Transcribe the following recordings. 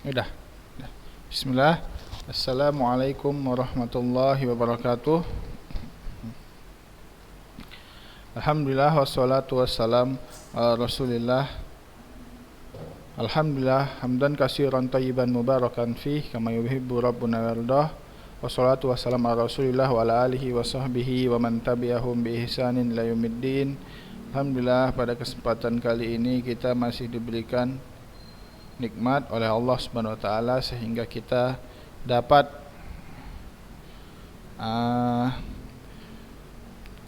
Udah. Bismillah. Assalamualaikum warahmatullahi wabarakatuh. Alhamdulillah wassalatu wassalam ala Rasulillah. Alhamdulillah hamdan katsiran thayyiban mubarakan fih kama yuhibbu rabbuna wardah. Wassalatu wassalamu ala Rasulillah wa ala alihi wa sahbihi wa man tabi'ahum bi ihsanin ila yaumiddin. Alhamdulillah, pada kesempatan kali ini kita masih diberikan nikmat oleh Allah Subhanahu wa taala sehingga kita dapat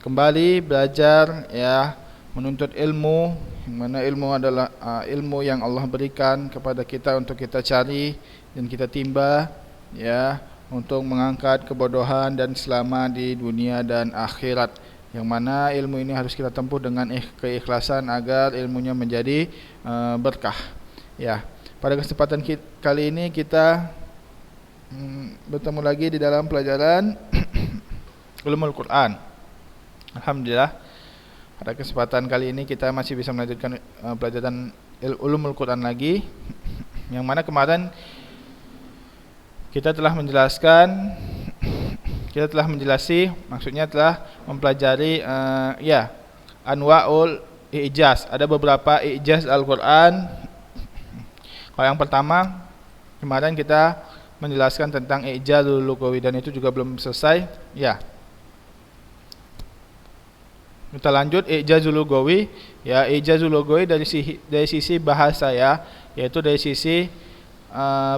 kembali belajar, ya, menuntut ilmu, yang mana ilmu adalah ilmu yang Allah berikan kepada kita untuk kita cari dan kita timba, ya, untuk mengangkat kebodohan dan selama di dunia dan akhirat. Yang mana ilmu ini harus kita tempuh dengan keikhlasan agar ilmunya menjadi berkah. Ya, pada kesempatan kali ini kita bertemu lagi di dalam pelajaran Ulumul Quran. Alhamdulillah, pada kesempatan kali ini kita masih bisa melanjutkan pelajaran Ulumul Quran lagi. Yang mana kemarin kita telah maksudnya telah mempelajari anwa'ul i'jaz. Ada beberapa i'jaz Al-Quran. Kalau yang pertama, kemarin kita menjelaskan tentang i'jazul lugawi dan itu juga belum selesai. Ya, kita lanjut i'jazul lugawi. Ya, i'jazul lugawi dari sisi bahasa, ya, yaitu dari sisi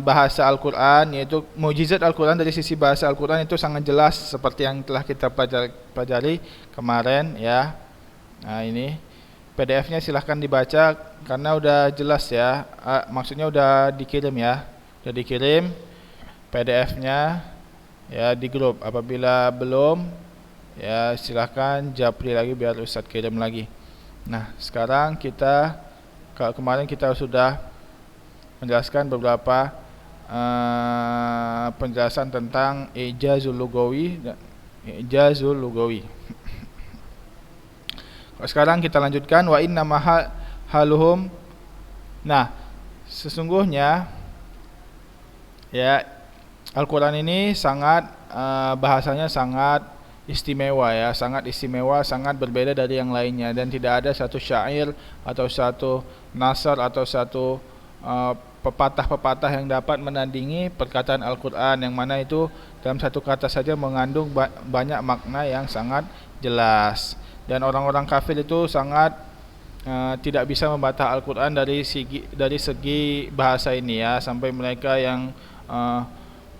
bahasa Al-Quran, yaitu mukjizat Al-Quran. Dari sisi bahasa Al-Quran itu sangat jelas seperti yang telah kita pelajari kemarin, ya. Nah, ini PDF-nya silahkan dibaca karena udah jelas, ya. Maksudnya udah dikirim, ya. Udah dikirim PDF-nya, ya, di grup. Apabila belum, ya, silahkan japri lagi biar Ustadz kirim lagi. Nah, sekarang kemarin kita sudah menjelaskan beberapa penjelasan tentang i'jazul lugawi. Sekarang kita lanjutkan wa inna haluhum. Nah, sesungguhnya, ya, Al-Quran ini sangat bahasanya sangat istimewa, ya, sangat istimewa, sangat berbeda dari yang lainnya, dan tidak ada satu syair atau satu nasar atau satu pepatah-pepatah yang dapat menandingi perkataan Al-Quran, yang mana itu dalam satu kata saja mengandung banyak makna yang sangat jelas. Dan orang-orang kafir itu sangat tidak bisa membantah Al-Quran dari segi bahasa ini, ya, sampai mereka yang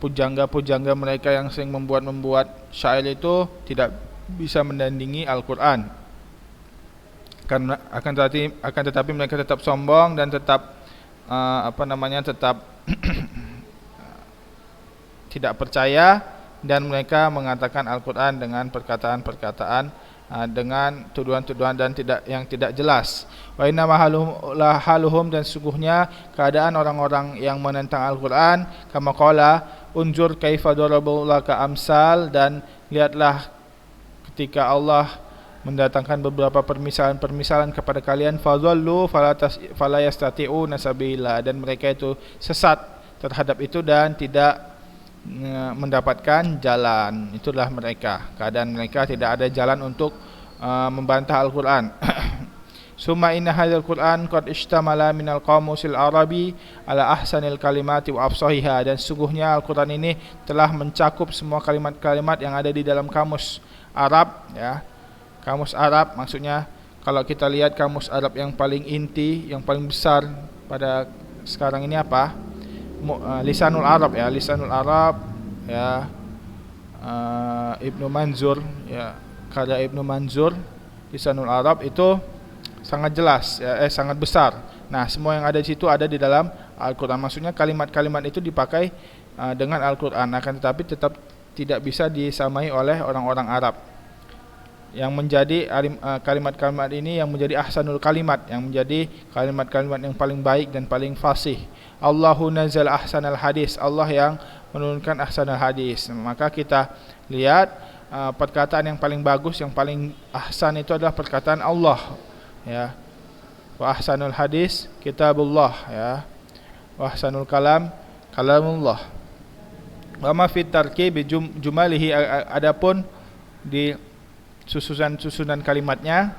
pujangga mereka yang sering membuat syair itu tidak bisa menandingi Al-Quran. Karena akan tetapi mereka tetap sombong dan tetap tetap tidak percaya, dan mereka mengatakan Al-Quran dengan perkataan-perkataan dengan tuduhan-tuduhan dan yang tidak jelas. Wa inna haluhum, dan sungguhnya keadaan orang-orang yang menentang Al-Quran, kama qala unzur kaifa darabu laka amsal, dan lihatlah ketika Allah mendatangkan beberapa permisalan kepada kalian, fadhallu fala yastati'una sabila, dan mereka itu sesat terhadap itu dan tidak mendapatkan jalan. Itulah mereka, keadaan mereka tidak ada jalan untuk membantah Al-Quran. Summa inna hadzal Qur'an qad ishtamala minal qamusil arabi ala ahsanil kalimati wa afsahiha, dan sungguhnya Al-Quran ini telah mencakup semua kalimat-kalimat yang ada di dalam kamus Arab, ya. Kamus Arab, maksudnya kalau kita lihat kamus Arab yang paling inti, yang paling besar pada sekarang ini apa? Lisanul Arab, ya, Lisanul Arab, ya, Ibnu Manzur, ya, karya Ibnu Manzur, Lisanul Arab itu sangat jelas, ya, sangat besar. Nah, semua yang ada di situ ada di dalam Al-Quran. Maksudnya kalimat-kalimat itu dipakai dengan Al-Quran, akan tetapi tetap tidak bisa disamai oleh orang-orang Arab. Yang menjadi kalimat-kalimat ini yang menjadi ahsanul kalimat, yang menjadi kalimat-kalimat yang paling baik dan paling fasih. Allahu nazal ahsanal hadis, Allah yang menurunkan ahsanal hadis. Maka kita lihat perkataan yang paling bagus, yang paling ahsan itu adalah perkataan Allah, ya. Wa ahsanul hadis kitabullah, ya. Wa ahsanul kalam kalamullah. Wa ma fi tarkibi jumalihi, adapun di susunan kalimatnya,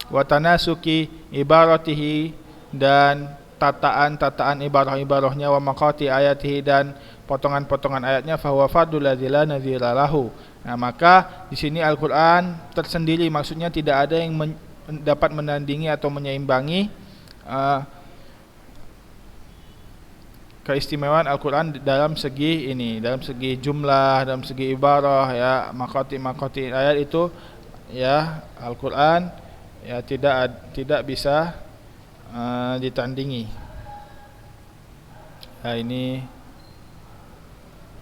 wa tanasuki ibaratihi, dan tataan ibarah-ibarahnya, wa maqati ayatihi, dan potongan-potongan ayatnya, fa huwa fardul ladzi la nadhira lahu. Nah, maka di sini Al-Qur'an tersendiri, maksudnya tidak ada yang dapat menandingi atau menyeimbangi keistimewaan Al-Qur'an dalam segi ini, dalam segi jumlah, dalam segi ibarah, ya, maqati ayat itu, ya, Al-Qur'an ya tidak bisa ditandingi.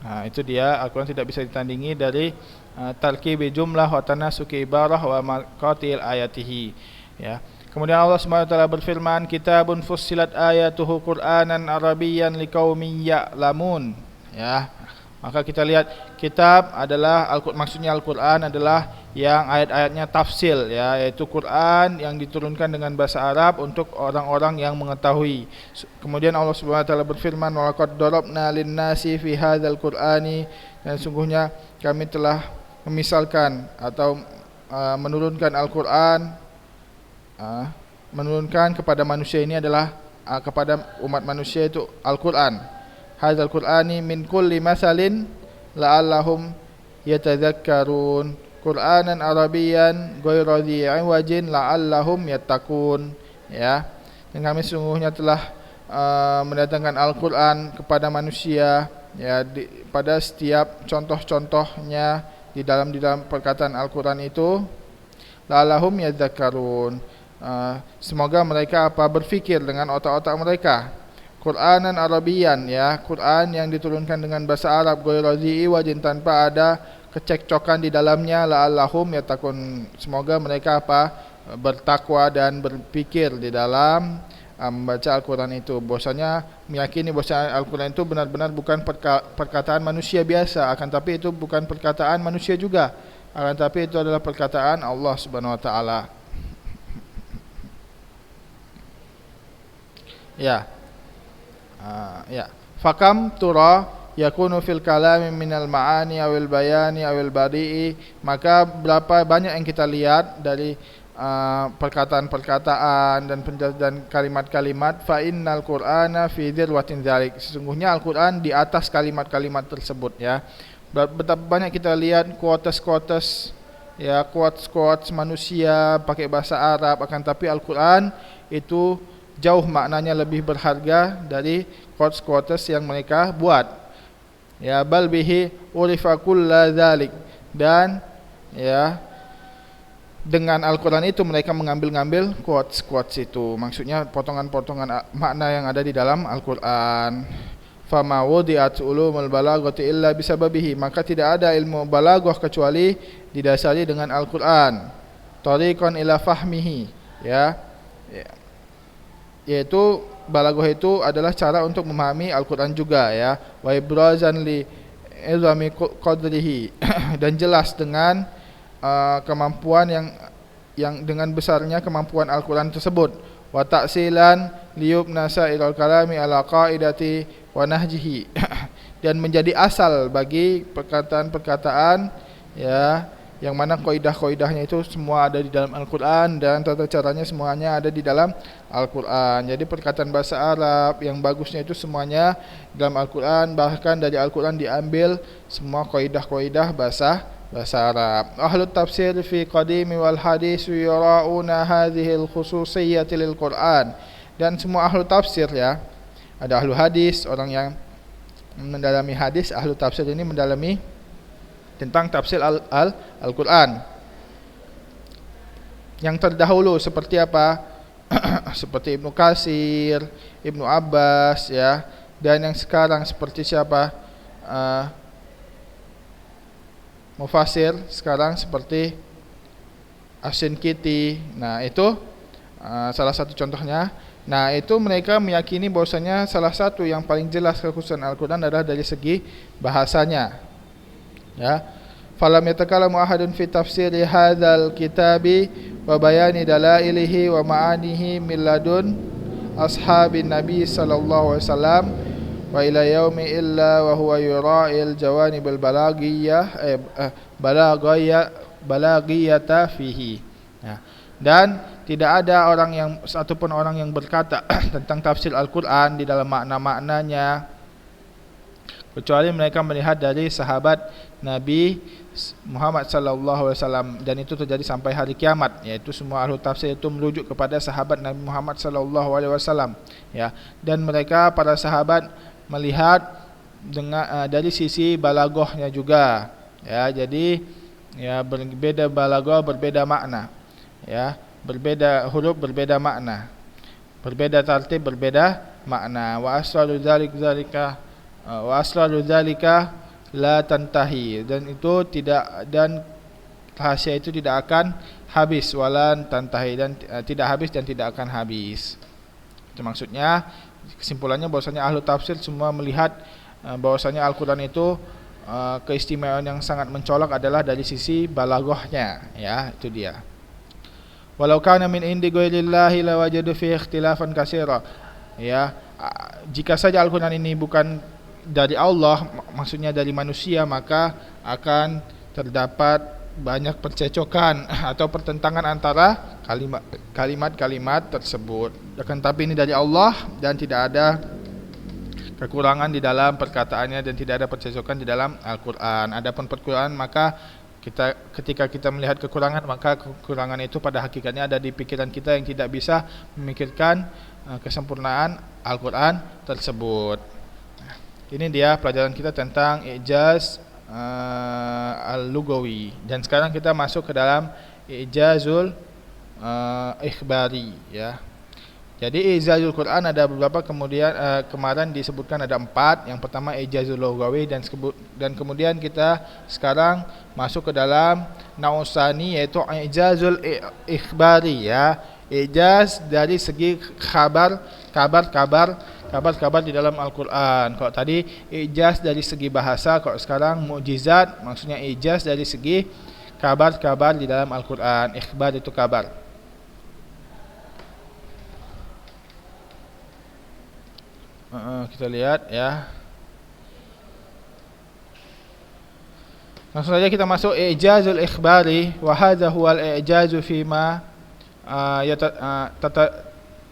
Nah, itu dia, Al-Quran tidak bisa ditandingi dari tarkibi jumlah wa tanasuki ibarah wa maqatil ayatihi, ya. Kemudian Allah Subhanahu wa taala berfirman, kitabun fussilat ayatuhu Qur'anan Arabiyyan liqaumin ya'lamun, ya. Maka kita lihat, kitab adalah maksudnya Al-Quran adalah yang ayat-ayatnya tafsil, ya, yaitu Quran yang diturunkan dengan bahasa Arab untuk orang-orang yang mengetahui. Kemudian Allah Subhanahu wa taala berfirman, wa laqad darabna lin-nasi fi hadzal Qur'ani, dan sungguhnya kami telah memisalkan atau menurunkan Al-Quran, menurunkan kepada manusia ini adalah kepada umat manusia itu Al-Quran. Hadzal Qur'ani min kulli masalin la'allahum yatadzakkarun, Qur'anan Arabiyyan ghayra dhi 'iwajin la'allahum yattaqun, ya. Dan kami sungguhnya telah mendatangkan Al-Quran kepada manusia, ya, pada setiap contoh-contohnya di dalam perkataan Al-Quran itu, la'allahum yadzakkarun, semoga mereka berfikir dengan otak-otak mereka. Qur'anan Arabiyyan, ya, Quran yang diturunkan dengan bahasa Arab, ghayra dhi wajin, tanpa ada kecekcokan di dalamnya, la'allahum yattaqun, semoga mereka bertakwa dan berpikir di dalam membaca Al-Quran itu. Bahwasanya meyakini bahwa Al-Quran itu benar-benar bukan perkataan manusia biasa, akan tapi itu bukan perkataan manusia juga, akan tapi itu adalah perkataan Allah Subhanahu wa taala. Ya. Ya. Fakam tura yakunu fil kalami minal ma'ani awil bayani awil badi'i, maka berapa banyak yang kita lihat dari perkataan-perkataan dan kalimat-kalimat. Fa innal qur'ana fi dzirwatin dzalik, sesungguhnya Al-Qur'an di atas kalimat-kalimat tersebut, ya. Betapa banyak kita lihat quotes, ya, quotes manusia pakai bahasa Arab, akan tapi Al-Qur'an itu jauh maknanya lebih berharga dari quotes yang mereka buat, ya. Bal bihi urifa kulla dzalik, dan, ya, dengan Al-Quran itu mereka mengambil quotes itu, maksudnya potongan-potongan makna yang ada di dalam Al-Quran. Fama wudi'at ulumul balaghati illa bisababihi, maka tidak ada ilmu balaghah kecuali didasari dengan Al-Quran. Tariqan ila fahmihi, ya, yaitu balaghah itu adalah cara untuk memahami Al-Quran juga, ya. Wa ibrazan li izami qadrihi, dan jelas dengan kemampuan yang dengan besarnya kemampuan Al-Quran tersebut. Wa ta'silan liyubna sa'irul kalami ala qaidati wa nahjihi, dan menjadi asal bagi perkataan-perkataan, ya, yang mana kaidah-kaidahnya itu semua ada di dalam Al-Quran, dan tata caranya semuanya ada di dalam Al-Quran. Jadi perkataan bahasa Arab yang bagusnya itu semuanya dalam Al-Quran, bahkan dari Al-Quran diambil semua kaidah-kaidah bahasa Arab. Ahlut tafsir fi qadimi wal hadis yura'una hadhihi al-khususiyyati lil Quran, dan semua ahlu tafsir, ya, ada ahlu hadis, orang yang mendalami hadis, ahlu tafsir ini mendalami tentang tafsir Al-Quran. Yang terdahulu seperti apa? Seperti Ibnu Katsir, Ibnu Abbas, ya, dan yang sekarang seperti siapa? Mufasir sekarang seperti As-Sinkiti. Nah, itu salah satu contohnya. Nah, itu mereka meyakini bahwasanya salah satu yang paling jelas kekhususan Al-Quran adalah dari segi bahasanya, ya. Falam yatakallamu ahadun fi tafsiri hadzal kitabi wa bayani dalailihi wa ma'anihi min ladun ashabin Nabi sallallahu alaihi wasallam wa ila yaumi illa wa huwa yura'il jawanib al balagiyata fihi. Ya. Dan tidak ada orang yang satupun orang yang berkata tentang tafsir Al-Qur'an di dalam makna-maknanya kecuali mereka melihat dari sahabat Nabi Muhammad sallallahu alaihi wasallam, dan itu terjadi sampai hari kiamat, yaitu semua ahli tafsir itu merujuk kepada sahabat Nabi Muhammad sallallahu alaihi wasallam, ya. Dan mereka para sahabat melihat dengan dari sisi balaghahnya juga, ya. Jadi ya berbeda balaghah, berbeda makna, ya. Berbeda huruf, berbeda makna. Berbeda tartib, berbeda makna. Wa asraru dzalika la tantahi, dan itu tidak, dan rahasia itu tidak akan habis, walan tantahi, dan tidak habis dan tidak akan habis. Itu maksudnya, kesimpulannya bahwasanya ahlu tafsir semua melihat bahwasanya Al-Qur'an itu keistimewaan yang sangat mencolok adalah dari sisi balaghahnya, ya, itu dia. Walau kana min indi ghairillahi lawajadu fi ikhtilafan katsira, ya. Jika saja Al-Qur'an ini bukan dari Allah, maksudnya dari manusia, maka akan terdapat banyak percecokan atau pertentangan antara kalimat-kalimat tersebut. Akan tapi ini dari Allah dan tidak ada kekurangan di dalam perkataannya dan tidak ada percecokan di dalam Al-Qur'an. Adapun Al-Qur'an, maka ketika kita melihat kekurangan, maka kekurangan itu pada hakikatnya ada di pikiran kita yang tidak bisa memikirkan kesempurnaan Al-Qur'an tersebut. Ini dia pelajaran kita tentang ijaz al-lugawi, dan sekarang kita masuk ke dalam ijazul ikhbari, ya. Jadi ijazul Quran ada beberapa, kemudian kemarin disebutkan ada 4. Yang pertama ijazul lugawi, dan kemudian kita sekarang masuk ke dalam nausani, yaitu ijazul ikhbari, ya. Ijaz dari segi kabar di dalam Al-Qur'an. Kalau tadi ijaz dari segi bahasa, kalau sekarang mukjizat, maksudnya ijaz dari segi kabar-kabar di dalam Al-Qur'an. Ikhbar itu kabar. Kita lihat, ya. Langsung saja kita masuk ijazul ikhbari, wa hadza huwal ijazu fima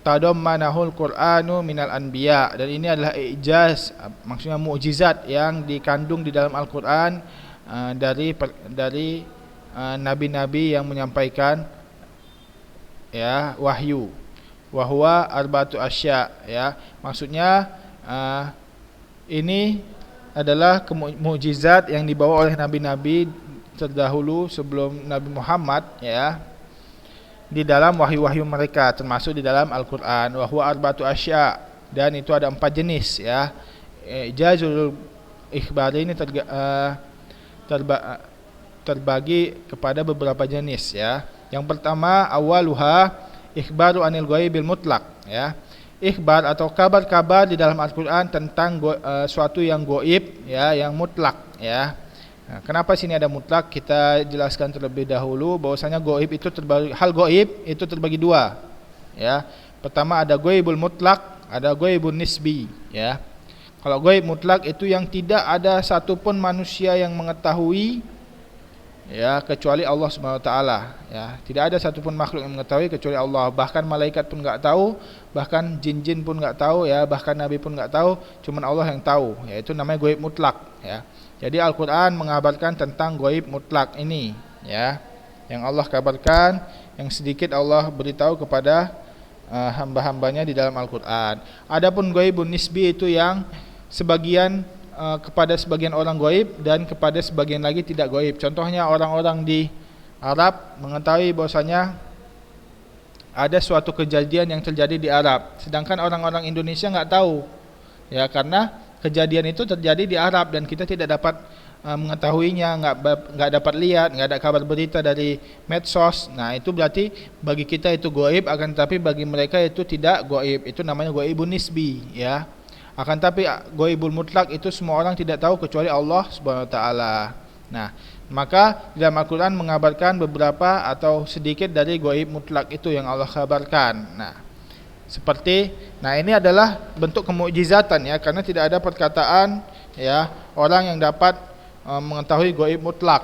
tadammanahul Qur'anu minal anbiya, dan ini adalah ijaz, maksudnya mukjizat yang dikandung di dalam Al-Qur'an dari nabi-nabi yang menyampaikan, ya, wahyu. Wa huwa arba'atu asya, ya. Maksudnya ini adalah mukjizat yang dibawa oleh nabi-nabi terdahulu sebelum Nabi Muhammad, ya, di dalam wahyu-wahyu mereka, termasuk di dalam Al-Qur'an. Wa huwa arba'atu asya, dan itu ada 4 jenis, ya. Ijazul ikhbari ini terbagi kepada beberapa jenis, ya. Yang pertama, awaluha ikhbaru anil ghaibil mutlaq, ya. Ikhbar atau kabar-kabar di dalam Al-Qur'an tentang suatu yang gaib, ya, yang mutlak, ya. Nah, kenapa sini ada mutlak? Kita jelaskan terlebih dahulu bahwasanya gaib itu hal gaib itu terbagi 2, ya. Pertama ada gaibul mutlak, ada gaibul nisbi, ya. Kalau gaib mutlak itu yang tidak ada satupun manusia yang mengetahui, ya, kecuali Allah Subhanahu wa taala, ya. Tidak ada satupun makhluk yang mengetahui kecuali Allah. Bahkan malaikat pun enggak tahu, bahkan jin-jin pun enggak tahu, ya, bahkan nabi pun enggak tahu, cuman Allah yang tahu, yaitu namanya gaib mutlak, ya. Jadi Al-Qur'an mengabarkan tentang gaib mutlak ini, ya. Yang Allah kabarkan, yang sedikit Allah beritahu kepada hamba-hambanya di dalam Al-Qur'an. Adapun gaibun nisbi itu yang sebagian kepada sebagian orang gaib dan kepada sebagian lagi tidak gaib. Contohnya orang-orang di Arab mengetahui bahwasanya ada suatu kejadian yang terjadi di Arab, sedangkan orang-orang Indonesia enggak tahu, ya, karena kejadian itu terjadi di Arab dan kita tidak dapat mengetahuinya, enggak dapat lihat, enggak ada kabar berita dari medsos. Nah, itu berarti bagi kita itu gaib, akan tapi bagi mereka itu tidak gaib. Itu namanya gaibun nisbi, ya. Akan tapi gaibul mutlak itu semua orang tidak tahu kecuali Allah Subhanahu wa taala. Nah, maka dalam Al-Qur'an mengabarkan beberapa atau sedikit dari gaib mutlak itu yang Allah kabarkan. Nah, Seperti, nah ini adalah bentuk kemukjizatan ya, karena tidak ada perkataan ya orang yang dapat mengetahui gaib mutlak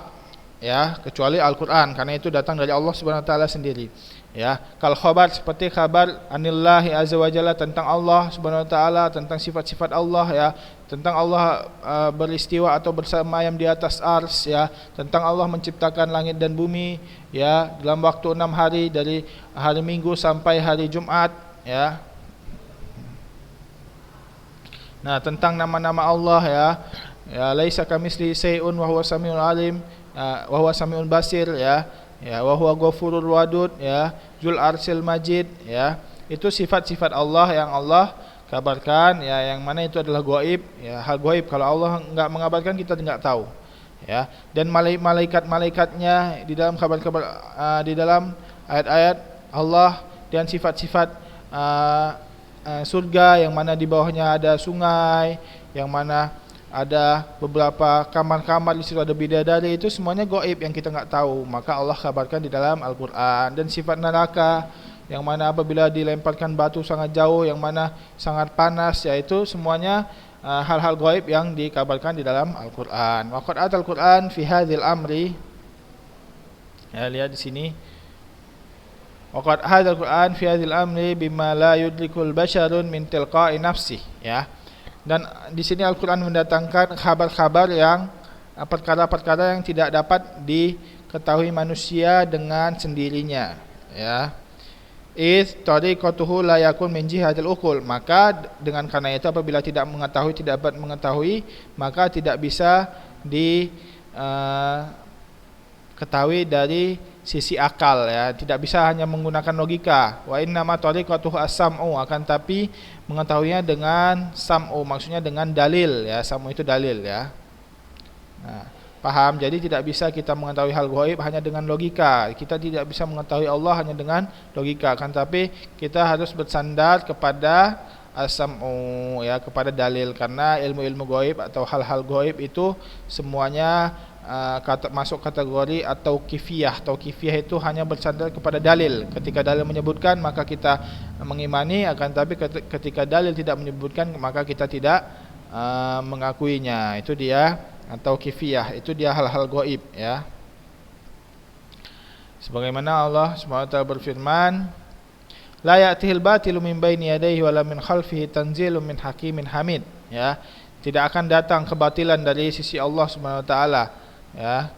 ya kecuali Al-Qur'an, karena itu datang dari Allah Subhanahu wa taala sendiri. Ya, kal khabar seperti kabar anillahi azza wa jalla tentang Allah Subhanahu wa taala, tentang sifat-sifat Allah ya, tentang Allah beristiwa atau bersemayam di atas ars ya, tentang Allah menciptakan langit dan bumi ya dalam waktu 6 hari dari hari Minggu sampai hari Jumat ya. Nah, tentang nama-nama Allah ya, ya laisa kamitslihi syai'un wa huwas samiul alim, wa huwas samiul basir ya. Ya, wa huwa ghafurur wadud ya, Zul Arsyil Majid ya. Itu sifat-sifat Allah yang Allah kabarkan ya, yang mana itu adalah gaib ya, hal gaib. Kalau Allah enggak mengabarkan kita enggak tahu. Ya, dan malaikat-malaikatnya di dalam kabar-kabar di dalam ayat-ayat Allah dan sifat-sifat surga yang mana di bawahnya ada sungai, yang mana ada beberapa kamar-kamar di situ ada bidadari, itu semuanya gaib yang kita enggak tahu, maka Allah kabarkan di dalam Al-Qur'an. Dan sifat neraka yang mana apabila dilemparkan batu sangat jauh, yang mana sangat panas, yaitu semuanya hal-hal gaib yang dikabarkan di dalam Al-Qur'an. Wa qad atal Qur'an fi hadzal amri. Ya, lihat di sini. Wa qad hadzal Qur'an fi hadzal amri bima la yudrikul basharun min tilqa'i nafsi ya. Dan di sini Al-Qur'an mendatangkan kabar-kabar yang perkara-perkara yang tidak dapat diketahui manusia dengan sendirinya ya. Is tariqatuhu la yakun min jihadil uqul, maka dengan karena itu apabila tidak dapat mengetahui, maka tidak bisa diketahui dari sisi akal ya, tidak bisa hanya menggunakan logika. Wa inna ma tariqatuhu as-sam'u, akan tapi mengetahuinya dengan sam'u, maksudnya dengan dalil ya, sam'u itu dalil ya. Nah, paham? Jadi tidak bisa kita mengetahui hal gaib hanya dengan logika. Kita tidak bisa mengetahui Allah hanya dengan logika, akan tapi kita harus bersandar kepada as-sam'u ya, kepada dalil, karena ilmu-ilmu gaib atau hal-hal gaib itu semuanya masuk kategori atau kifiyah. Atau kifiyah itu hanya bersandar kepada dalil. Ketika dalil menyebutkan maka kita mengimani, akan tapi ketika dalil tidak menyebutkan maka kita tidak mengakuinya. Itu dia, atau kifiyah, itu dia hal-hal gaib ya. Sebagaimana Allah SWT berfirman, la ya'tihil batilu min baini yadayhi wala min khalfihi tanzilun min hakimin hamid ya. Tidak akan datang kebatilan dari sisi Allah SWT ya.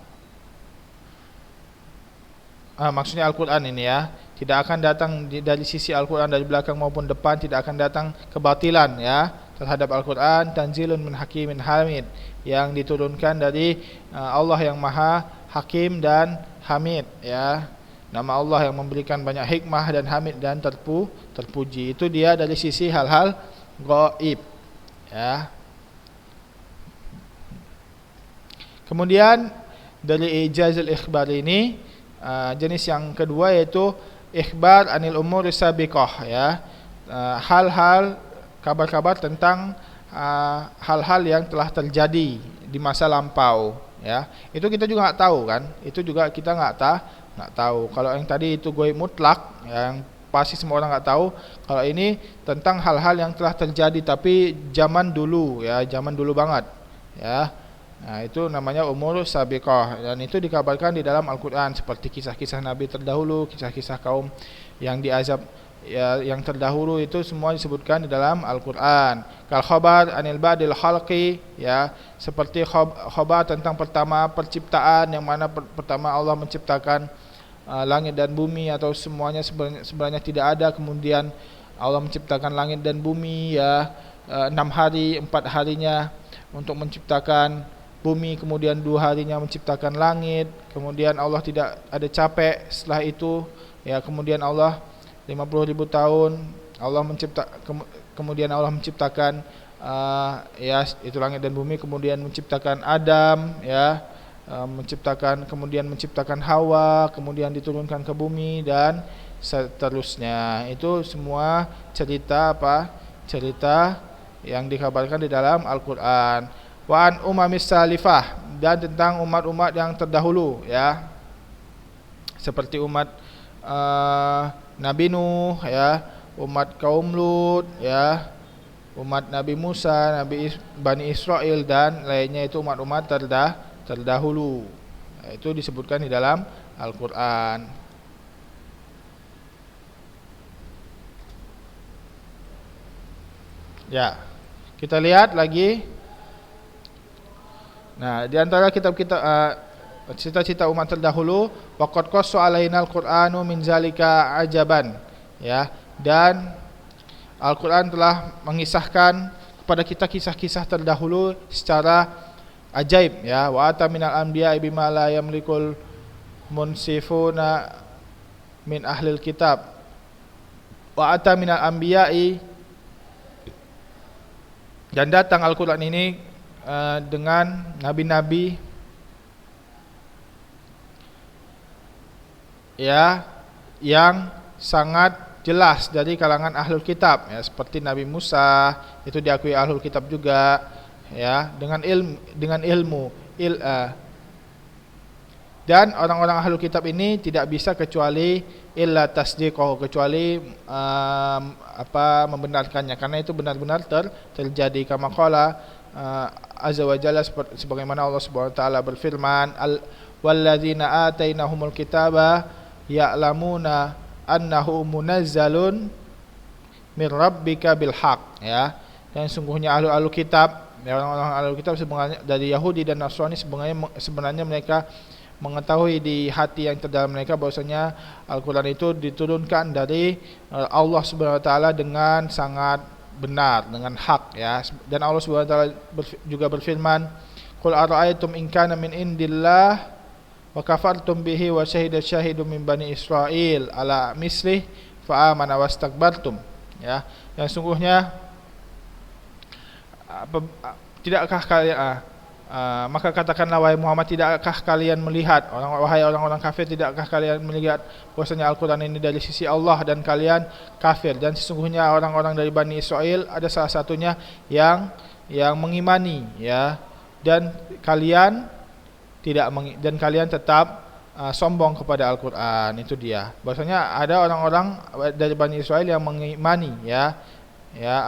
Maksudnya Al-Qur'an ini ya, tidak akan datang dari sisi Al-Qur'an dari belakang maupun depan, tidak akan datang kebatilan ya terhadap Al-Qur'an. Tanzilun min hakimin hamid, yang diturunkan dari Allah yang Maha Hakim dan Hamid ya. Nama Allah yang memberikan banyak hikmah dan hamid dan terpuji. Itu dia dari sisi hal-hal gaib ya. Kemudian dari ijazul ikhbar ini jenis yang kedua yaitu ikhbar anil umur sabiqah ya. Hal-hal, kabar-kabar tentang hal-hal yang telah terjadi di masa lampau ya. Itu kita juga enggak tahu kan? Itu juga kita enggak tahu. Kalau yang tadi itu gaib mutlak yang pasti semua orang enggak tahu. Kalau ini tentang hal-hal yang telah terjadi tapi zaman dulu ya, zaman dulu banget ya. Nah, itu namanya umur sabiqah, dan itu dikabarkan di dalam Al-Qur'an, seperti kisah-kisah nabi terdahulu, kisah-kisah kaum yang diazab ya, yang terdahulu, itu semua disebutkan di dalam Al-Qur'an. Kal khabar anil ba'dil khalqi ya, seperti khabar tentang pertama penciptaan, yang mana pertama Allah menciptakan langit dan bumi, atau semuanya sebenarnya tidak ada, kemudian Allah menciptakan langit dan bumi ya, 6 hari, 4 harinya untuk menciptakan bumi, kemudian 2 harinya menciptakan langit, kemudian Allah tidak ada capek setelah itu ya, kemudian Allah 50.000 tahun Allah kemudian Allah menciptakan ya itu langit dan bumi, kemudian menciptakan Adam ya, kemudian menciptakan Hawa, kemudian diturunkan ke bumi dan seterusnya. Itu semua cerita cerita yang dikabarkan di dalam Al-Qur'an. Wa an umamis salifah, dan tentang umat-umat yang terdahulu ya, seperti umat Nabi Nuh ya, umat kaum Lut, ya, umat Nabi Musa, Bani Israel dan lainnya itu umat-umat terdahulu. Itu disebutkan di dalam Al-Qur'an. Ya, kita lihat lagi. Nah, di antara kitab-kitab cita-cita umat terdahulu, waqad qassa alainal Qur'anu min zalika ajaban, ya, dan Al-Qur'an telah mengisahkan kepada kita kisah-kisah terdahulu secara ajaib, ya. Wa ata minal anbiya'i bima la yamlikul munsifuna min ahlil kitab. Wa ata minal anbiya'i, dan datang Al-Qur'an ini dengan nabi-nabi, ya, yang sangat jelas dari kalangan ahlul kitab, ya, seperti Nabi Musa, itu diakui ahlul kitab juga, ya, dengan ilmu. Dan orang-orang ahlul kitab ini tidak bisa kecuali illa tasdiqahu, kecuali membenarkannya, karena itu benar-benar terjadi. Kama qala azza wa jalla, sebagaimana Allah Subhanahu wa taala berfirman, walladzina atainahumul kitaba ya'lamuna annahu munazzalun min rabbika bil haq, ya. Dan sungguhnya ahlu kitab, ya, orang-orang ahlu kitab sebenarnya dari Yahudi dan Nasrani, sebenarnya mereka mengetahui di hati yang terdalam mereka bahwasanya Al-Qur'an itu diturunkan dari Allah Subhanahu wa taala dengan sangat benar, dengan hak, ya. Dan Allah Subhanahu wa taala juga berfirman, qul ara'aytum in kana min indillah wa kafartum bihi wa syahida syahidun min bani Israil ala mislih fa amana wastakbartum, ya. Yang sungguhnya tidakkah kalian maka katakanlah wahai Muhammad, tidakkah kalian melihat, wahai orang-orang kafir, tidakkah kalian melihat bahwasanya Al-Qur'an ini dari sisi Allah dan kalian kafir, dan sesungguhnya orang-orang dari Bani Israel ada salah satunya yang mengimani, ya, dan kalian tetap sombong kepada Al-Qur'an. Itu dia, bahwasanya ada orang-orang dari Bani Israel yang mengimani, ya,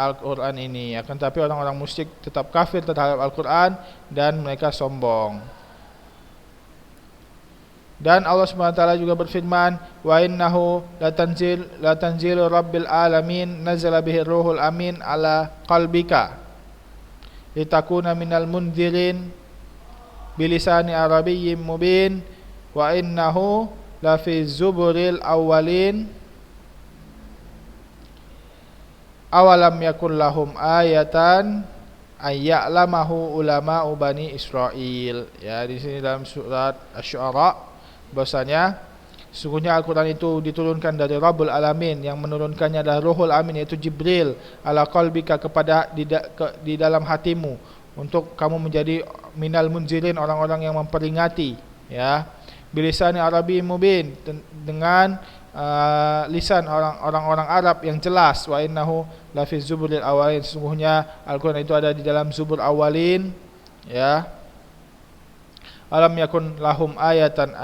Al-Qur'an ini, akan tapi orang-orang musyrik tetap kafir terhadap Al-Qur'an dan mereka sombong. Dan Allah Subhanahu wa taala juga berfirman, wa innahu latanzilu rabbil alamin nazala bihi ruhul amin ala qalbika litakuna minal munzirin bilisani arabiyyin mubin wa innahu lafi zuburil awwalin awalam yakul lahum ayatan ayya'lamahu ulama'u bani Israil. Ya, di sini dalam surat Asy-Syu'ara bahwasanya sesungguhnya Al-Qur'an itu diturunkan dari Rabbul Alamin, yang menurunkannya adalah Ruhul Amin, yaitu Jibril, ala qalbika, kepada di dalam hatimu, untuk kamu menjadi minal munzirin, orang-orang yang memperingati, ya, bilisani Arabi mubin, dengan lisan orang-orang Arab yang jelas. Wa innahu lafi zuburil awalin, sesungguhnya Al-Qur'an itu ada di dalam zubur awalin, ya. Alam yakun lahum ayatan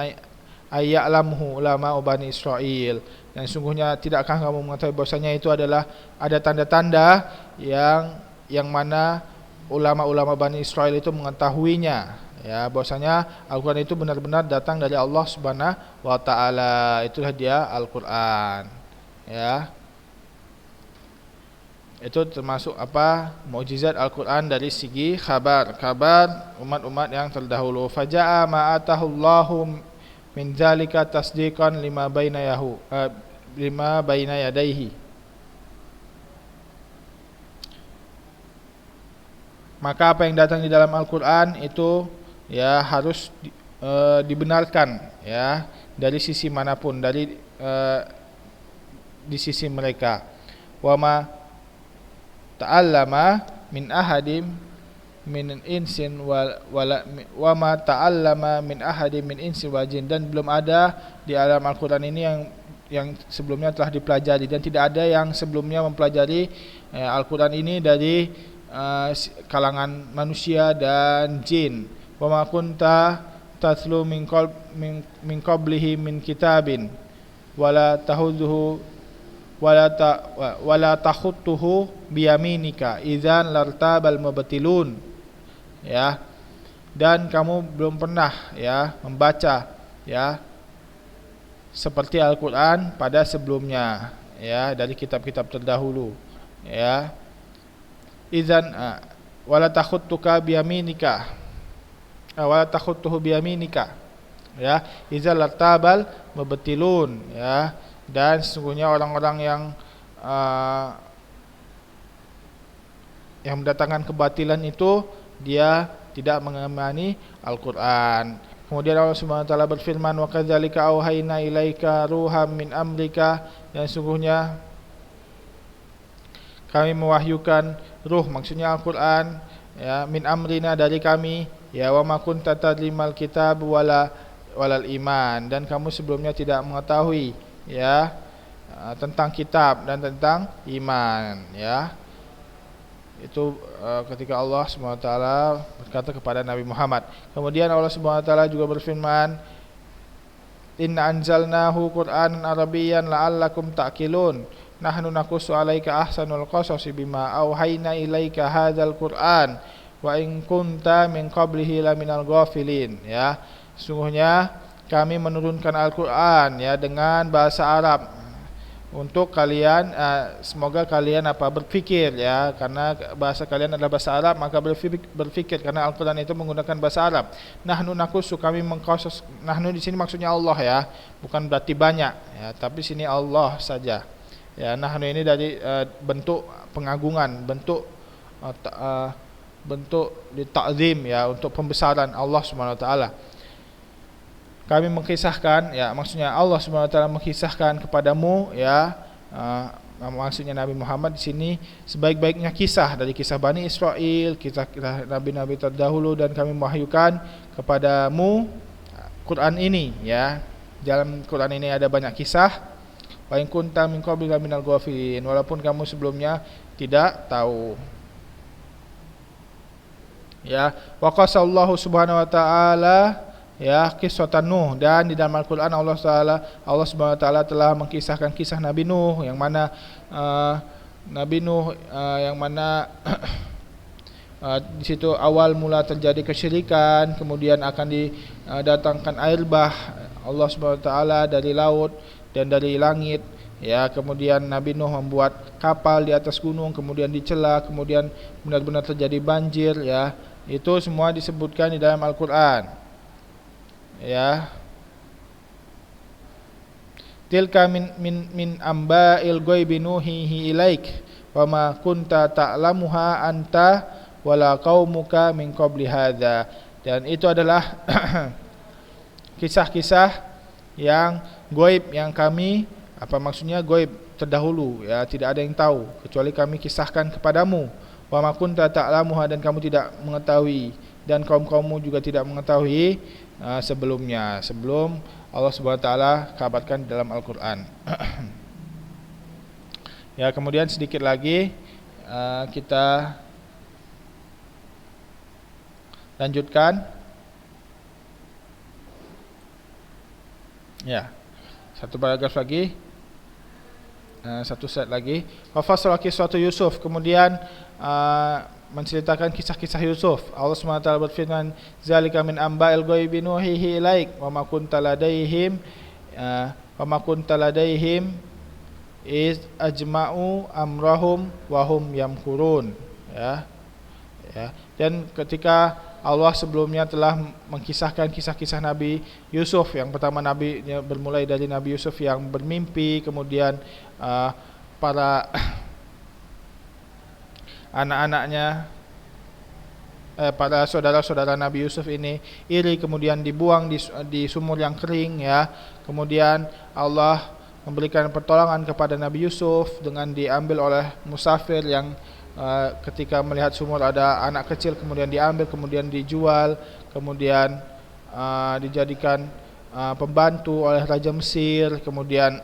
ayya'lamhu ulama Bani Israil, dan sungguhnya tidakkah kamu mengetahui bahwasanya itu adalah ada tanda-tanda yang mana ulama-ulama Bani Israil itu mengetahuinya, ya, bahwasanya Al-Qur'an itu benar-benar datang dari Allah Subhanahu wa taala. Itulah dia Al-Qur'an, ya. Itu termasuk mukjizat Al-Qur'an dari segi kabar umat-umat yang terdahulu. Faja'a ma atahullahu min zalika tasdiqan lima baina yadayhi. Maka apa yang datang di dalam Al-Qur'an itu, ya, harus dibenarkan, ya, dari sisi manapun, di sisi mereka. Wa ma ta'allama min ahadim min insin wa ma ta'allama min ahadim min insin wal jin, dan belum ada di alam Al-Qur'an ini yang sebelumnya telah dipelajari, dan tidak ada yang sebelumnya mempelajari Al-Qur'an ini dari kalangan manusia dan jin. Wa ma kunta tatlu min qablihi min kitabin wala tahudduhu wala takhutuhu biyaminika idzan lartabal mubtilun. Ya, dan kamu belum pernah ya membaca ya seperti Al-Qur'an pada sebelumnya ya dari kitab-kitab terdahulu ya. Idzan wala takhutuka biyaminika wala takhutuhu biyaminika ya, idzal lartabal mubtilun ya, dan sesungguhnya orang-orang yang mendatangkan kebatilan itu dia tidak mengemani Al-Qur'an. Kemudian Allah Subhanahu wa taala berfirman, wa kadzalika auhayna ilaika ruham min amrika, dan sesungguhnya kami mewahyukan ruh, maksudnya Al-Qur'an ya, min amrina dari kami ya, wa ma kunta tadrimal kitab walal iman, dan kamu sebelumnya tidak mengetahui ya tentang kitab dan tentang iman ya. Itu ketika Allah SWT berkata kepada Nabi Muhammad. Kemudian Allah SWT juga berfirman, inna anzalnahu qur'anan arabiyyan la'allakum ta'qilun, nahnu naqussu 'alaika ahsanul qasasi bima auhayna ilaika hadzal qur'an wa in kunta min qablihi laminal ghafilin ya. Sesungguhnya kami menurunkan Al-Qur'an ya dengan bahasa Arab untuk kalian, semoga kalian berpikir ya, karena bahasa kalian adalah bahasa Arab, maka berpikir karena Al-Qur'an itu menggunakan bahasa Arab. Nahnu naqussu, kami mengqasas, nahnu di sini maksudnya Allah ya, bukan berarti banyak ya, tapi sini Allah saja ya. Nahnu ini dari bentuk pengagungan, bentuk ta'zim ya, untuk pembesaran Allah Subhanahu wa taala. Kami mengkisahkan ya, maksudnya Allah Subhanahu wa taala mengkisahkan kepadamu ya, maksudnya Nabi Muhammad di sini sebaik-baiknya kisah dari kisah Bani Israel, kisah nabi-nabi terdahulu, dan kami mewahyukan kepadamu Quran ini ya. Dalam Quran ini ada banyak kisah. Wa in kunta min qabli minal ghafilin, walaupun kamu sebelumnya tidak tahu. Ya, wa qasallahu subhanahu wa taala ya kisah Nuh, dan di dalam Al-Qur'an Allah Subhanahu wa taala telah mengkisahkan kisah Nabi Nuh, yang mana di situ awal mula terjadi kesyirikan, kemudian akan didatangkan air bah Allah Subhanahu wa taala dari laut dan dari langit ya. Kemudian Nabi Nuh membuat kapal di atas gunung, kemudian dicela, kemudian benar-benar terjadi banjir ya. Itu semua disebutkan di dalam Al-Qur'an ya. Tilka min amba'il ghaibi nuhihi ilaik wa ma kunta ta'lamuha anta wala qaumuka min qabli hadza, dan itu adalah kisah-kisah yang gaib yang kami, maksudnya gaib terdahulu ya, tidak ada yang tahu kecuali kami kisahkan kepadamu. Wa ma kunta ta'lamuha, dan kamu tidak mengetahui, dan kaum-kaummu juga tidak mengetahui sebelumnya, sebelum Allah Subhanahu wa taala kabarkan dalam Al-Qur'an. Ya, kemudian sedikit lagi kita lanjutkan. Ya, satu paragraf lagi, satu set lagi. Wa fasala qissatu Yusuf, kemudian menceritakan kisah-kisah Yusuf. Allah SWT berfirman, zalika min amba'il ghaibi nuhihi ilaik wa ma kunta ladaihim iz ajma'u amrahum wa hum yamkurun ya. Dan ketika Allah sebelumnya telah mengkisahkan kisah-kisah Nabi Yusuf, yang pertama Nabi bermulai dari Nabi Yusuf yang bermimpi, kemudian para anak-anaknya, para saudara-saudara Nabi Yusuf ini iri, kemudian dibuang di sumur yang kering ya. Kemudian Allah memberikan pertolongan kepada Nabi Yusuf dengan diambil oleh musafir yang ketika melihat sumur ada anak kecil, kemudian diambil, kemudian dijual, kemudian dijadikan pembantu oleh Raja Mesir, kemudian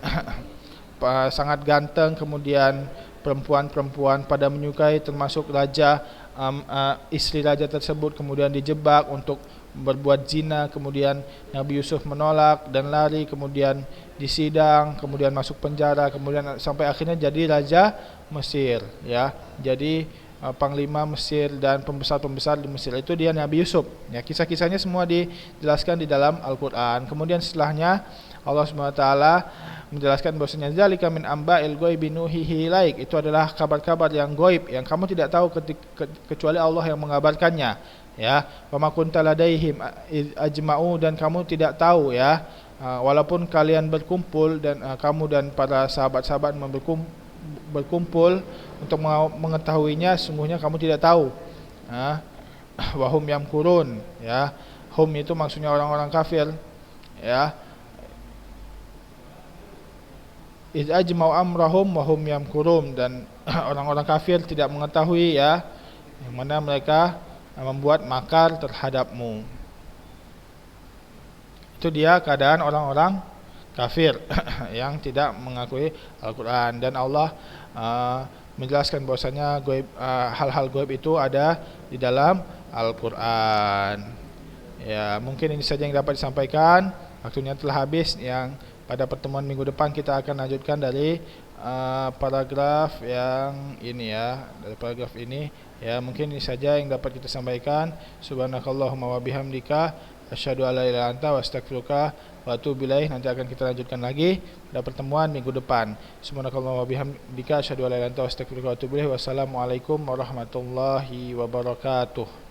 sangat ganteng, kemudian perempuan-perempuan pada menyukai, termasuk raja, istri raja tersebut kemudian dijebak untuk berbuat zina. Kemudian Nabi Yusuf menolak dan lari, kemudian disidang, kemudian masuk penjara, kemudian sampai akhirnya jadi raja Mesir, ya. Jadi panglima Mesir dan pembesar-pembesar di Mesir itu dia Nabi Yusuf. Ya, kisah-kisahnya semua dijelaskan di dalam Al-Qur'an. Kemudian setelahnya Allah SWT menjelaskan bahwasanya zalika min amba'il ghaibi nuhihi ilaik, itu adalah kabar-kabar yang gaib yang kamu tidak tahu kecuali Allah yang mengabarkannya, ya. Wa ma kunta ladaihim ajma'u, dan kamu tidak tahu, ya, walaupun kalian berkumpul dan kamu dan para sahabat-sahabat berkumpul untuk mengetahuinya, sungguhnya kamu tidak tahu. Wahum yamkurun, ya. Hum itu maksudnya orang-orang kafir, ya. Iz ajma'u amrahum wa hum yamkurun, dan orang-orang kafir tidak mengetahui, ya, yang mana mereka membuat makar terhadapmu. Itu dia keadaan orang-orang kafir yang tidak mengakui Al-Qur'an. Dan Allah menjelaskan bahwasanya hal-hal gaib itu ada di dalam Al-Qur'an. Ya, mungkin ini saja yang dapat disampaikan. Waktunya telah habis. Yang pada pertemuan minggu depan kita akan lanjutkan dari paragraf yang ini, ya, dari paragraf ini, ya. Mungkin ini saja yang dapat kita sampaikan. Subhanakallahumma wa bihamdika asyhadu an la ilaha illa anta wa astaghfiruka wa atubu ilaik. Nanti akan kita lanjutkan lagi pada pertemuan minggu depan. Subhanakallahumma wa bihamdika asyhadu an la ilaha illa anta wa astaghfiruka wa atubu ilaik. Wassalamualaikum warahmatullahi wabarakatuh.